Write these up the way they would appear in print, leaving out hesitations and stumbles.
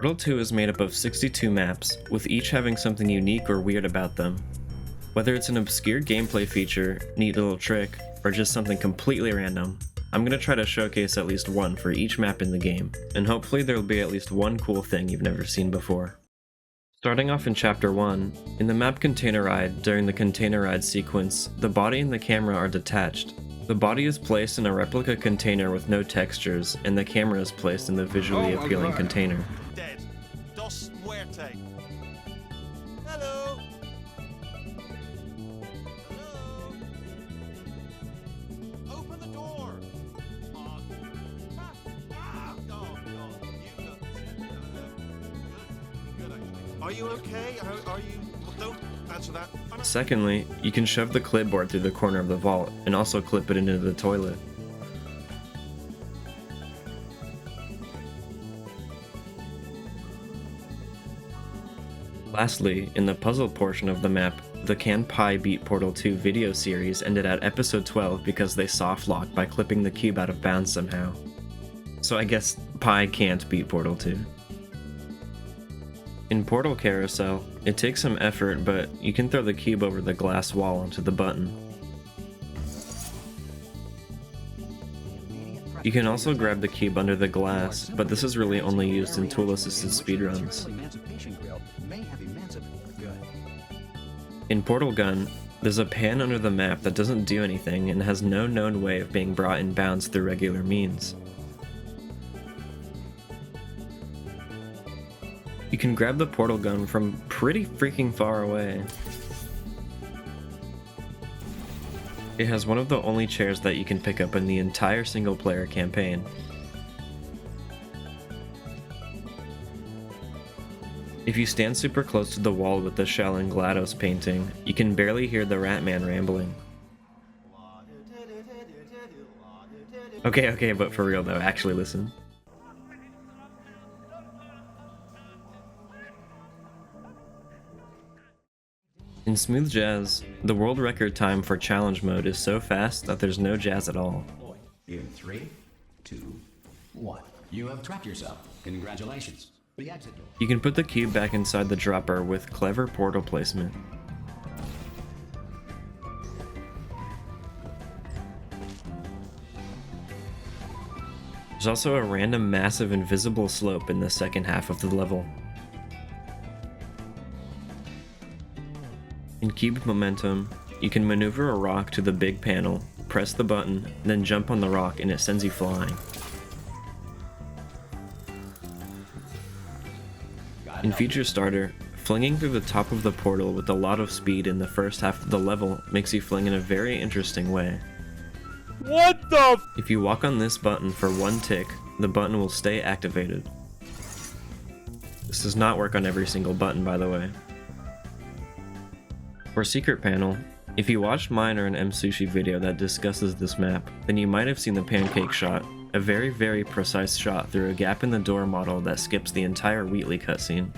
Portal 2 is made up of 62 maps, with each having something unique or weird about them. Whether it's an obscure gameplay feature, neat little trick, or just something completely random, I'm going to try to showcase at least one for each map in the game, and hopefully there will be at least one cool thing you've never seen before. Starting off in Chapter 1, in the map Container Ride, during the Container Ride sequence, the body and the camera are detached. The body is placed in a replica container with no textures, and the camera is placed in the visually appealing container. Dead. Dos muerte. Hello. Hello. Open the door. Oh, God. You look good, actually. Are you okay? Are you? Don't answer that. Secondly, you can shove the clipboard through the corner of the vault, and also clip it into the toilet. Lastly, in the puzzle portion of the map, the Can Pi Beat Portal 2 video series ended at episode 12 because they soft-locked by clipping the cube out of bounds somehow. So I guess Pi can't beat Portal 2. In Portal Carousel, it takes some effort, but you can throw the cube over the glass wall onto the button. You can also grab the cube under the glass, but this is really only used in tool-assisted speedruns. In Portal Gun, there's a pan under the map that doesn't do anything and has no known way of being brought in bounds through regular means. You can grab the portal gun from pretty freaking far away. It has one of the only chairs that you can pick up in the entire single-player campaign. If you stand super close to the wall with the Shell and GLaDOS painting, you can barely hear the Ratman rambling. Okay, but for real though, actually listen. In Smooth Jazz, the world record time for challenge mode is so fast that there's no jazz at all. In 3, 2, 1. You have trapped yourself. Congratulations. The exit door. You can put the cube back inside the dropper with clever portal placement. There's also a random massive invisible slope in the second half of the level. In Cube Momentum, you can maneuver a rock to the big panel, press the button, then jump on the rock and it sends you flying. In Feature Starter, flinging through the top of the portal with a lot of speed in the first half of the level makes you fling in a very interesting way. What the If you walk on this button for one tick, the button will stay activated. This does not work on every single button, by the way. For Secret Panel, if you watched mine or an MSushi video that discusses this map, then you might have seen the pancake shot, a very precise shot through a gap in the door model that skips the entire Wheatley cutscene.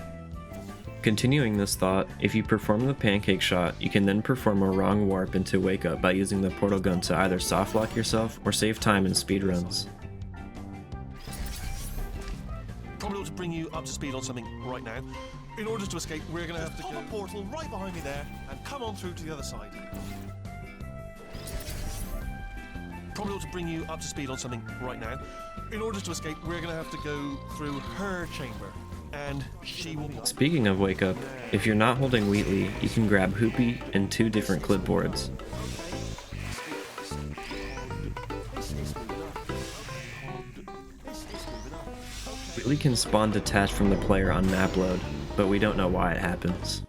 Continuing this thought, if you perform the pancake shot, you can then perform a wrong warp into Wake Up by using the portal gun to either softlock yourself or save time in speedruns. Probably ought to bring you up to speed on something right now. In order to escape, we're going to have to go a portal right behind me there and come on through to the other side. Probably ought to bring you up to speed on something right now. In order to escape, we're going to have to go through her chamber, and she will be... Speaking of Wake Up, if you're not holding Wheatley, you can grab Hoopy and 2 different clipboards. Wheatley can spawn detached from the player on map load, but we don't know why it happens.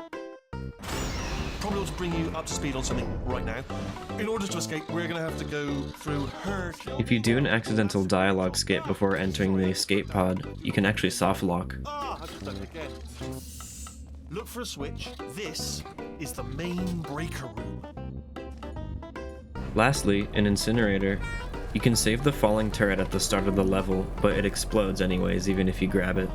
Probably ought to bring you up to speed on something right now. In order to escape, we're going to have to go through her... If you do an accidental dialogue skip before entering the escape pod, you can actually soft lock. I've just done it again. Look for a switch. This is the main breaker room. Lastly, in Incinerator, you can save the falling turret at the start of the level, but it explodes anyways even if you grab it.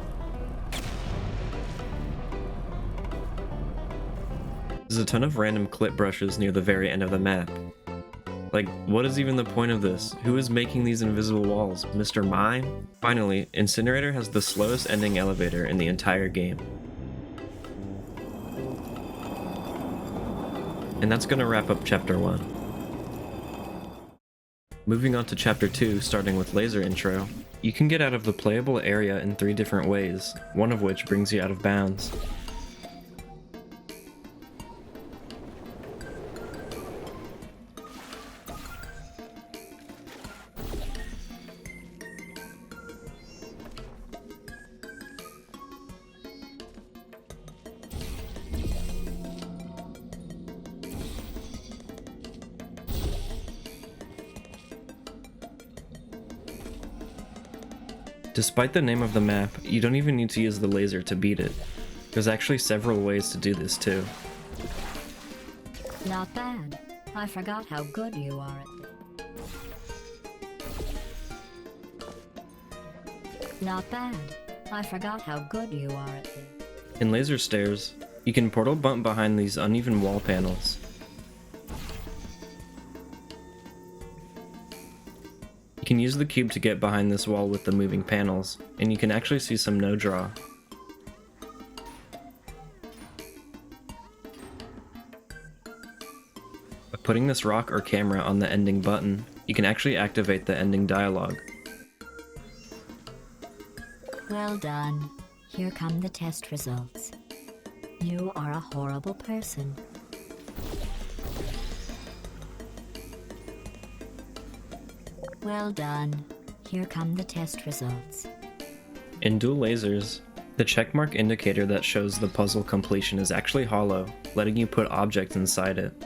There's a ton of random clip brushes near the very end of the map. Like, what is even the point of this? Who is making these invisible walls? Mr. Mime? Finally, Incinerator has the slowest ending elevator in the entire game. And that's gonna wrap up Chapter 1. Moving on to Chapter 2, starting with Laser Intro, you can get out of the playable area in 3 different ways, one of which brings you out of bounds. Despite the name of the map, you don't even need to use the laser to beat it. There's actually several ways to do this too. Not bad. I forgot how good you are at this. Not bad. I forgot how good you are at this. In Laser Stairs, you can portal bump behind these uneven wall panels. You can use the cube to get behind this wall with the moving panels, and you can actually see some no-draw. By putting this rock or camera on the ending button, you can actually activate the ending dialogue. Well done. Here come the test results. You are a horrible person. Well done. Here come the test results. In Dual Lasers, the checkmark indicator that shows the puzzle completion is actually hollow, letting you put objects inside it.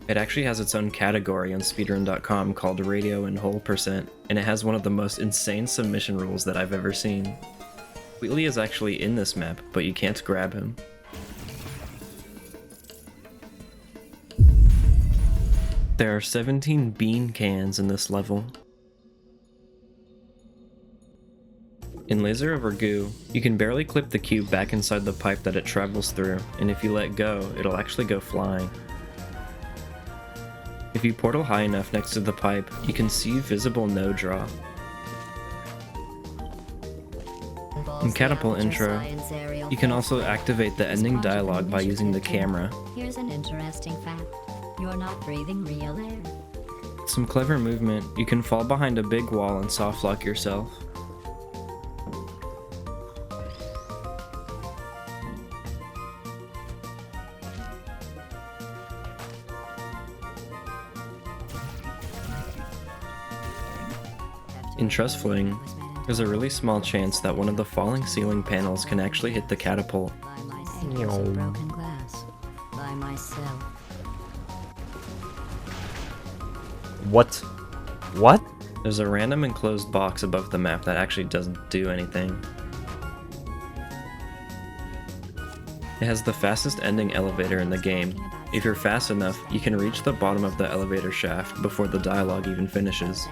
It actually has its own category on speedrun.com called Radio and Hole Percent, and it has one of the most insane submission rules that I've ever seen. Wheatley is actually in this map, but you can't grab him. There are 17 bean cans in this level. In Laser Over Goo, you can barely clip the cube back inside the pipe that it travels through, and if you let go, it'll actually go flying. If you portal high enough next to the pipe, you can see visible no-draw. In Catapult Intro, you can also activate the ending dialogue by using the camera. Here's an interesting fact. You're not breathing real air. With some clever movement, you can fall behind a big wall and soft lock yourself. In Trust Fling, there's a really small chance that one of the falling ceiling panels can actually hit the catapult. By myself, of broken glass. By myself. What? What? There's a random enclosed box above the map that actually doesn't do anything. It has the fastest ending elevator in the game. If you're fast enough, you can reach the bottom of the elevator shaft before the dialogue even finishes.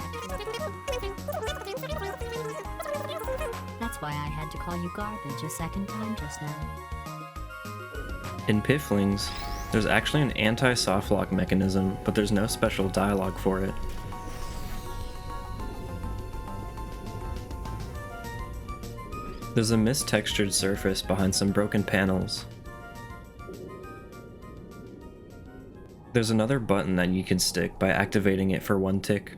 That's why I had to call you garbage a second time just now. In Pifflings, there's actually an anti-softlock mechanism, but there's no special dialogue for it. There's a mist-textured surface behind some broken panels. There's another button that you can stick by activating it for 1 tick.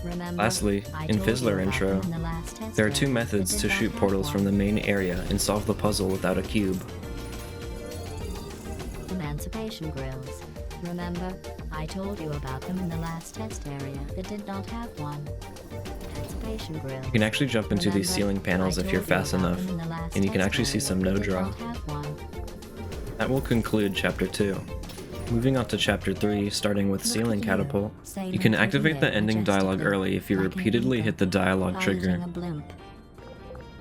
Remember, Lastly, I in told you Fizzler about Intro, them in the last test there are 2 area. methods Did to not shoot have portals from the one. main area and solve the puzzle without a cube. Emancipation grills. Remember, I told you about them in the last test area that did not have one. Emancipation grills. You can actually jump into these Remember, ceiling panels I if you're told you fast about enough, them in the last and you can test actually see area some that did no-draw. not have one. That will conclude Chapter 2. Moving on to Chapter 3, starting with Look Ceiling at you, Catapult, sailing you can through the activate the air ending dialogue majestically, early if you like an repeatedly eagle, hit the dialogue piloting trigger. a blimp.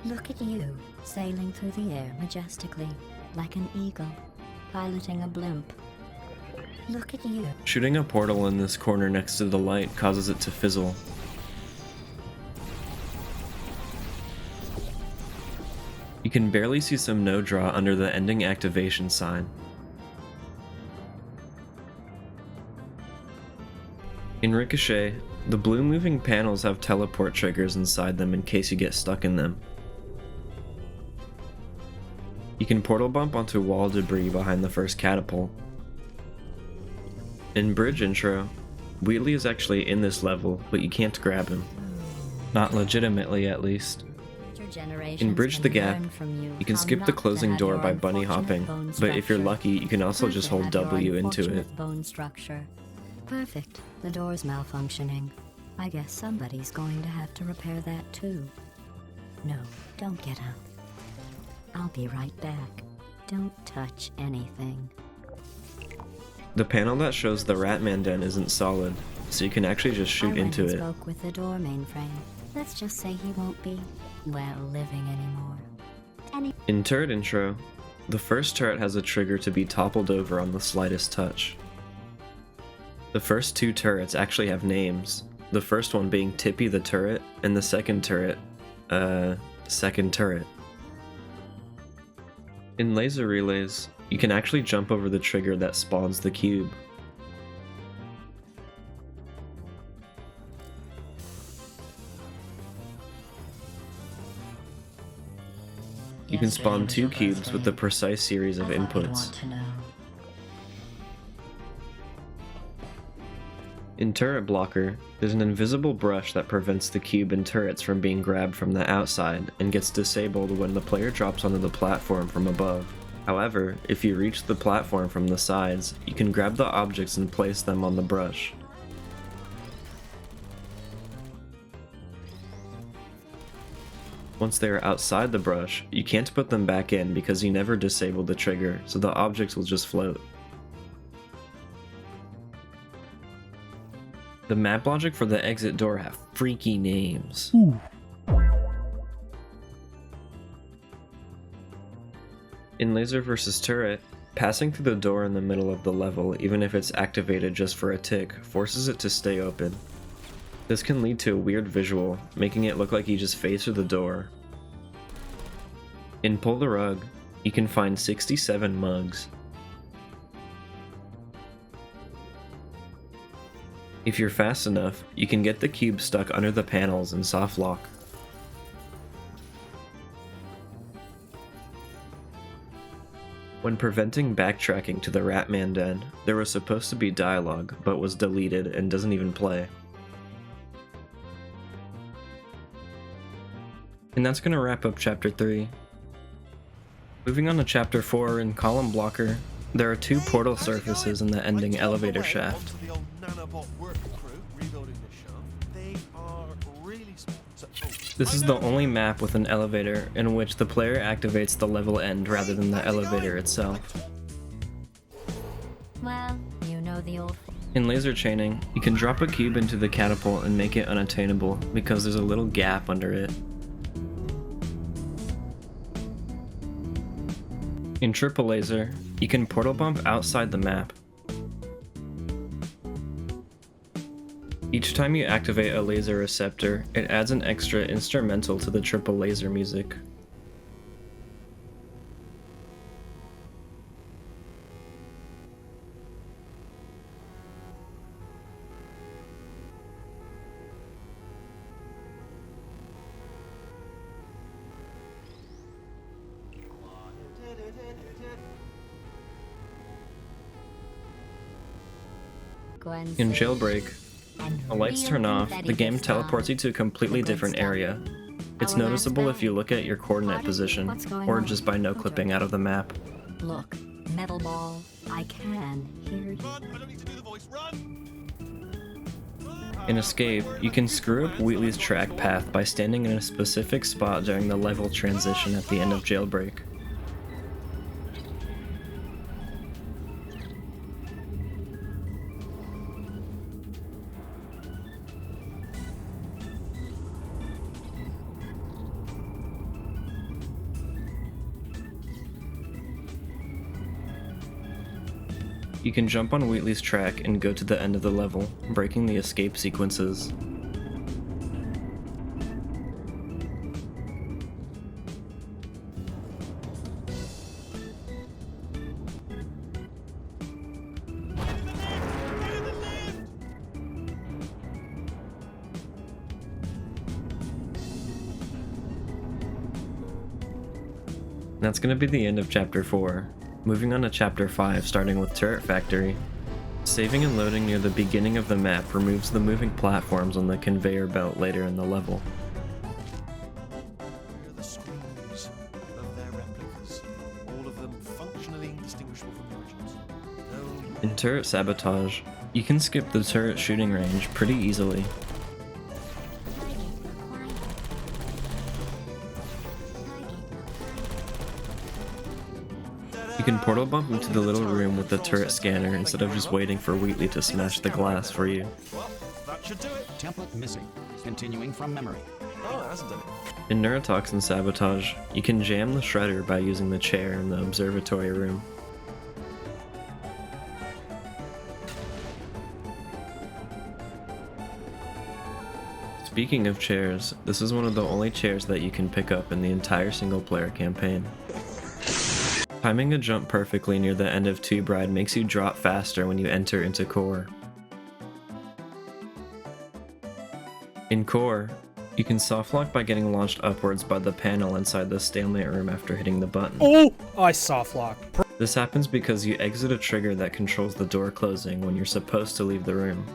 Look at you, sailing through the air majestically, like an eagle, piloting a blimp. Look at you. Shooting a portal in this corner next to the light causes it to fizzle. You can barely see some no draw under the ending activation sign. In Ricochet, the blue moving panels have teleport triggers inside them in case you get stuck in them. You can portal bump onto wall debris behind the first catapult. In Bridge Intro, Wheatley is actually in this level, but you can't grab him. Not legitimately, at least. In Bridge the Gap, you can skip the closing door by bunny hopping, but if you're lucky, you can also just hold W into it. Bone structure. Perfect. The door's malfunctioning. I guess somebody's going to have to repair that too. No, don't get out. I'll be right back. Don't touch anything. The panel that shows the Ratman Den isn't solid, so you can actually just shoot into it. I spoke with the door mainframe. Let's just say he won't be, well, living anymore. In Turret Intro, the first turret has a trigger to be toppled over on the slightest touch. The first two turrets actually have names, the first one being Tippy the Turret, and the second turret, Second Turret. In Laser Relays, you can actually jump over the trigger that spawns the cube. You can spawn two cubes with a precise series of inputs. In Turret Blocker, there's an invisible brush that prevents the cube and turrets from being grabbed from the outside and gets disabled when the player drops onto the platform from above. However, if you reach the platform from the sides, you can grab the objects and place them on the brush. Once they are outside the brush, you can't put them back in because you never disabled the trigger, so the objects will just float. The map logic for the exit door have freaky names. Ooh. In Laser vs. Turret, passing through the door in the middle of the level, even if it's activated just for a tick, forces it to stay open. This can lead to a weird visual, making it look like you just phased through the door. In Pull the Rug, you can find 67 mugs. If you're fast enough, you can get the cube stuck under the panels and soft lock. When preventing backtracking to the Ratman Den, there was supposed to be dialogue, but was deleted and doesn't even play. And that's gonna wrap up Chapter 3. Moving on to Chapter 4 in Column Blocker, there are two portal surfaces in the ending elevator shaft. This is the only map with an elevator in which the player activates the level end rather than the elevator itself. Well, you know the old... In laser chaining, you can drop a cube into the catapult and make it unattainable because there's a little gap under it. In triple laser, you can portal bump outside the map. Each time you activate a laser receptor, it adds an extra instrumental to the triple laser music. In Jailbreak, the lights turn off, the game teleports you to a completely different area. It's noticeable if you look at your coordinate position, or just by no-clipping out of the map. Look, metal ball, I can hear you. Run! I don't need to do the voice. Run! In Escape, you can screw up Wheatley's track path by standing in a specific spot during the level transition at the end of Jailbreak. You can jump on Wheatley's track and go to the end of the level, breaking the escape sequences. That's gonna be the end of chapter 4. Moving on to chapter 5, starting with Turret Factory. Saving and loading near the beginning of the map removes the moving platforms on the conveyor belt later in the level. Here are the screens of their replicas, all of them functionally indistinguishable from the originals. No. In Turret Sabotage, you can skip the turret shooting range pretty easily. You can portal bump into the little room with the turret scanner instead of just waiting for Wheatley to smash the glass for you. Well, that should do it. Template missing. Continuing from memory. Oh, it hasn't done it. In Neurotoxin Sabotage, you can jam the shredder by using the chair in the observatory room. Speaking of chairs, this is one of the only chairs that you can pick up in the entire single-player campaign. Timing a jump perfectly near the end of Two Bride makes you drop faster when you enter into Core. In Core, you can softlock by getting launched upwards by the panel inside the stalemate room after hitting the button. Oh! I soft lock. This happens because you exit a trigger that controls the door closing when you're supposed to leave the room.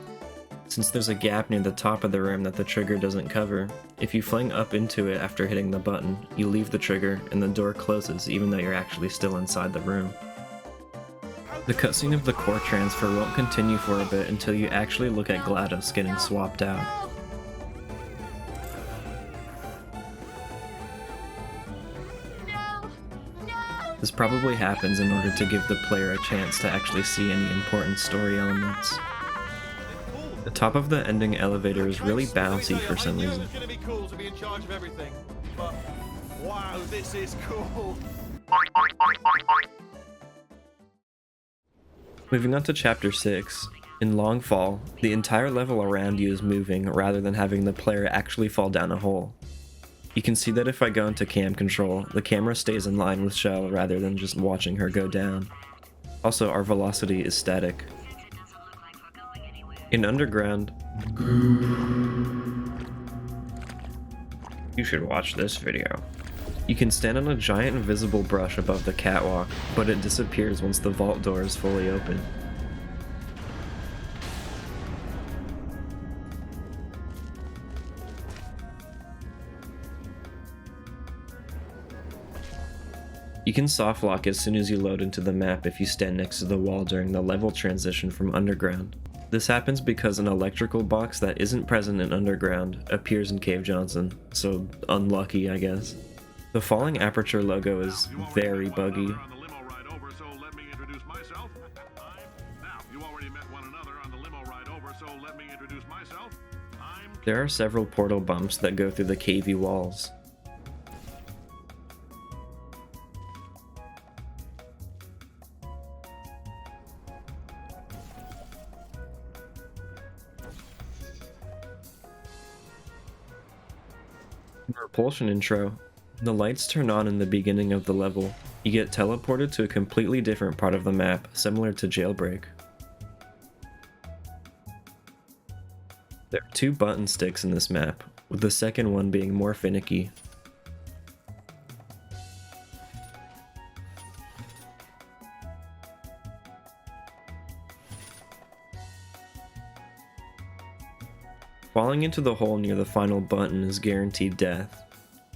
Since there's a gap near the top of the room that the trigger doesn't cover, if you fling up into it after hitting the button, you leave the trigger and the door closes even though you're actually still inside the room. The cutscene of the core transfer won't continue for a bit until you actually look at GLaDOS getting swapped out. This probably happens in order to give the player a chance to actually see any important story elements. The top of the ending elevator is really bouncy for some reason. It's gonna be cool to be in charge of everything, but wow, this is cool. Moving on to chapter 6. In Longfall, the entire level around you is moving rather than having the player actually fall down a hole. You can see that if I go into cam control, the camera stays in line with Shell rather than just watching her go down. Also, our velocity is static. In Underground, you should watch this video. You can stand on a giant invisible brush above the catwalk, but it disappears once the vault door is fully open. You can softlock as soon as you load into the map if you stand next to the wall during the level transition from Underground. This happens because an electrical box that isn't present in Underground appears in Cave Johnson, so unlucky, I guess. The falling aperture logo is very buggy. There are several portal bumps that go through the cavey walls. In Repulsion intro, the lights turn on in the beginning of the level. You get teleported to a completely different part of the map, similar to Jailbreak. There are 2 button sticks in this map, with the second one being more finicky. Falling into the hole near the final button is guaranteed death.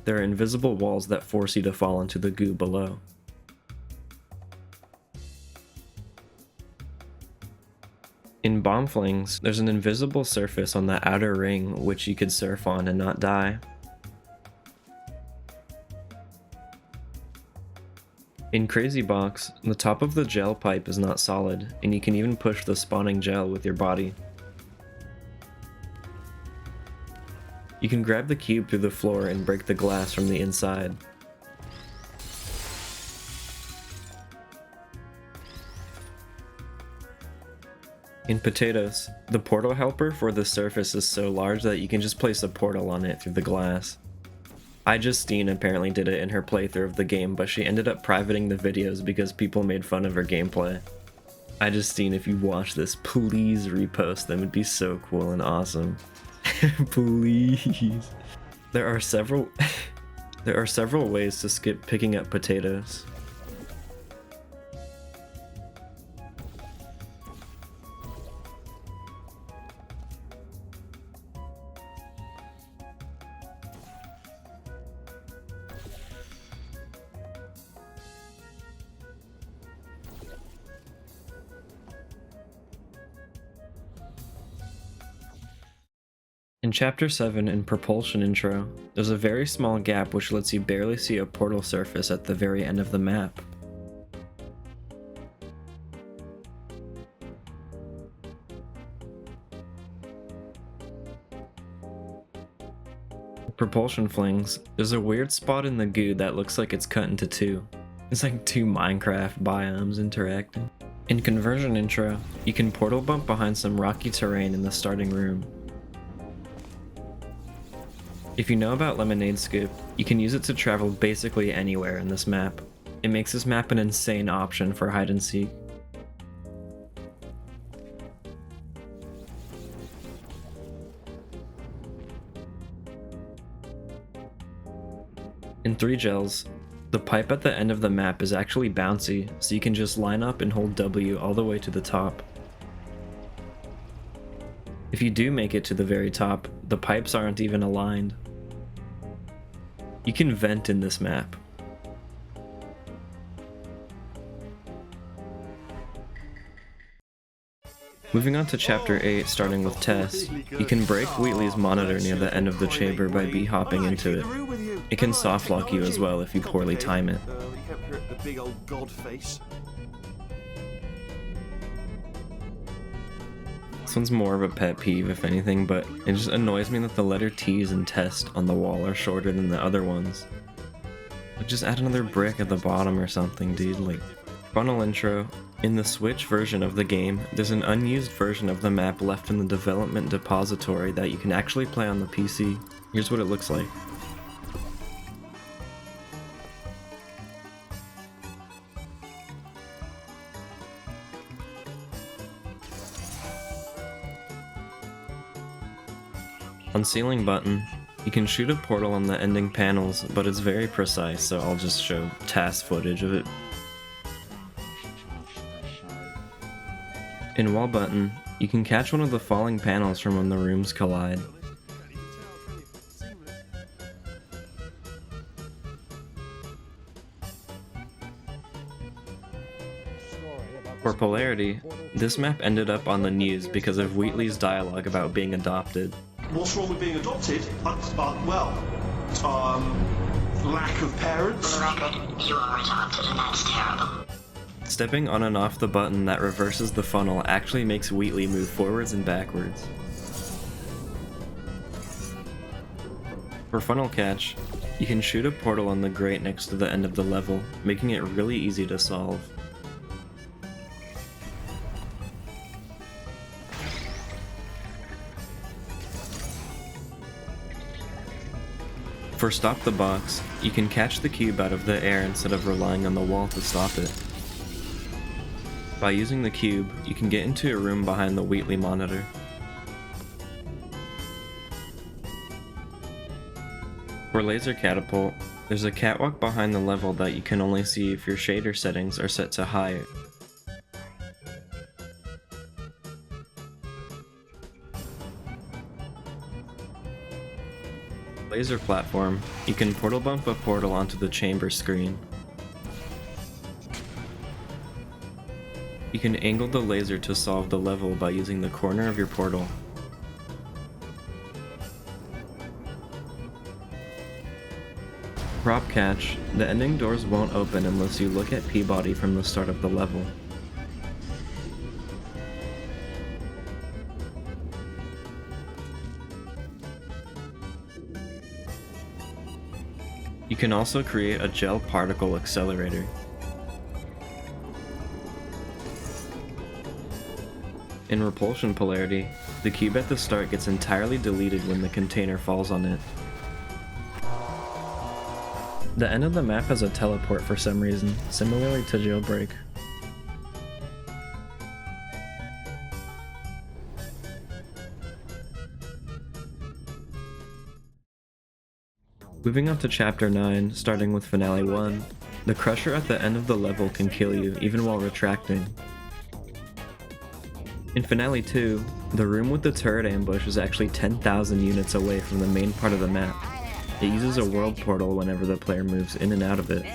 There are invisible walls that force you to fall into the goo below. In Bomb Flings, there's an invisible surface on the outer ring which you could surf on and not die. In Crazy Box, the top of the gel pipe is not solid, and you can even push the spawning gel with your body. You can grab the cube through the floor and break the glass from the inside. In Potatoes, the portal helper for the surface is so large that you can just place a portal on it through the glass. iJustine apparently did it in her playthrough of the game, but she ended up privating the videos because people made fun of her gameplay. iJustine, if you watch this, please repost them, it'd be so cool and awesome. Please. There are several There are several ways to skip picking up potatoes. In Chapter 7 in Propulsion Intro, there's a very small gap which lets you barely see a portal surface at the very end of the map. Propulsion flings, there's a weird spot in the goo that looks like it's cut into two. It's like two Minecraft biomes interacting. In Conversion Intro, you can portal bump behind some rocky terrain in the starting room. If you know about Lemonade Scoop, you can use it to travel basically anywhere in this map. It makes this map an insane option for hide and seek. In 3 Gels, the pipe at the end of the map is actually bouncy, so you can just line up and hold W all the way to the top. If you do make it to the very top, the pipes aren't even aligned. You can vent in this map. Moving on to Chapter 8, starting with Tess, you can break Wheatley's monitor near the end of the chamber by b-hopping into it. It can softlock you as well if you poorly time it. You kept your the big old god face. This one's more of a pet peeve if anything, but it just annoys me that the letter T's in test on the wall are shorter than the other ones. Like, just add another brick at the bottom or something, dude. Like, funnel intro. In the Switch version of the game, there's an unused version of the map left in the development depository that you can actually play on the PC. Here's what it looks like. On Ceiling Button, you can shoot a portal on the ending panels, but it's very precise, so I'll just show task footage of it. In Wall Button, you can catch one of the falling panels from when the rooms collide. For Polarity, this map ended up on the news because of Wheatley's dialogue about being adopted. What's wrong with being adopted? Lack of parents. You are adopted, and that's terrible. Stepping on and off the button that reverses the funnel actually makes Wheatley move forwards and backwards. For Funnel Catch, you can shoot a portal on the grate next to the end of the level, making it really easy to solve. For Stop the Box, you can catch the cube out of the air instead of relying on the wall to stop it. By using the cube, you can get into a room behind the Wheatley monitor. For Laser Catapult, there's a catwalk behind the level that you can only see if your shader settings are set to high. Laser Platform, you can portal bump a portal onto the chamber screen. You can angle the laser to solve the level by using the corner of your portal. Prop Catch, the ending doors won't open unless you look at Peabody from the start of the level. You can also create a gel particle accelerator. In Repulsion Polarity, the cube at the start gets entirely deleted when the container falls on it. The end of the map has a teleport for some reason, similarly to Jailbreak. Moving on to Chapter 9, starting with Finale 1, the Crusher at the end of the level can kill you, even while retracting. In Finale 2, the room with the turret ambush is actually 10,000 units away from the main part of the map. It uses a world portal whenever the player moves in and out of it.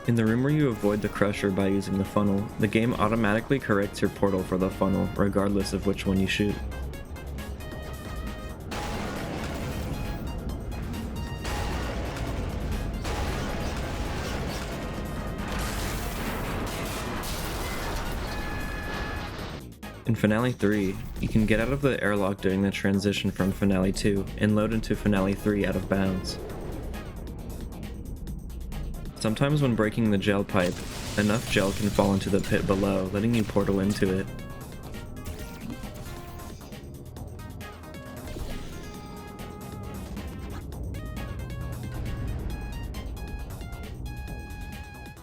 In the room where you avoid the Crusher by using the funnel, the game automatically corrects your portal for the funnel, regardless of which one you shoot. In Finale 3, you can get out of the airlock during the transition from Finale 2 and load into Finale 3 out of bounds. Sometimes when breaking the gel pipe, enough gel can fall into the pit below, letting you portal into it.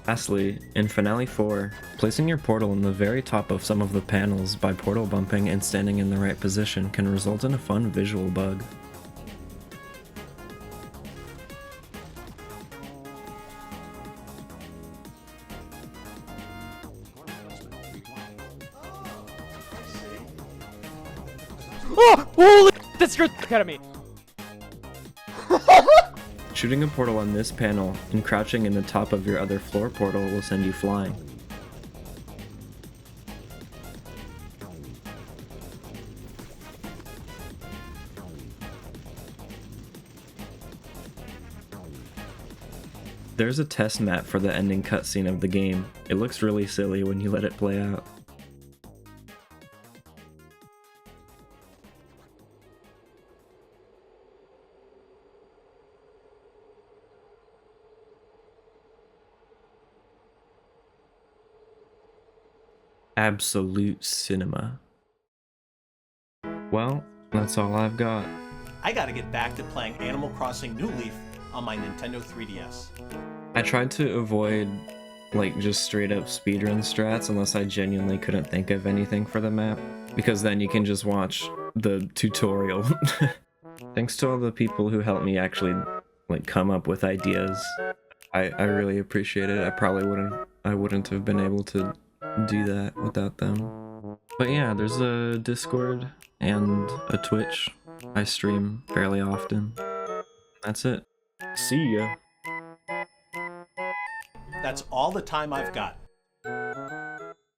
Lastly, in Finale 4, placing your portal in the very top of some of the panels by portal bumping and standing in the right position can result in a fun visual bug. Oh! Holy! That scared the heck out of me! Shooting a portal on this panel and crouching in the top of your other floor portal will send you flying. There's a test map for the ending cutscene of the game. It looks really silly when you let it play out. Absolute cinema. Well, that's all I've got. I gotta get back to playing Animal Crossing New Leaf on my Nintendo 3DS. I tried to avoid like just straight up speedrun strats unless I genuinely couldn't think of anything for the map, because then you can just watch the tutorial. Thanks to all the people who helped me actually like come up with ideas. I really appreciate it. I wouldn't have been able to do that without them. But yeah, there's a Discord and a Twitch. I stream fairly often. That's it. See ya. That's all the time I've got.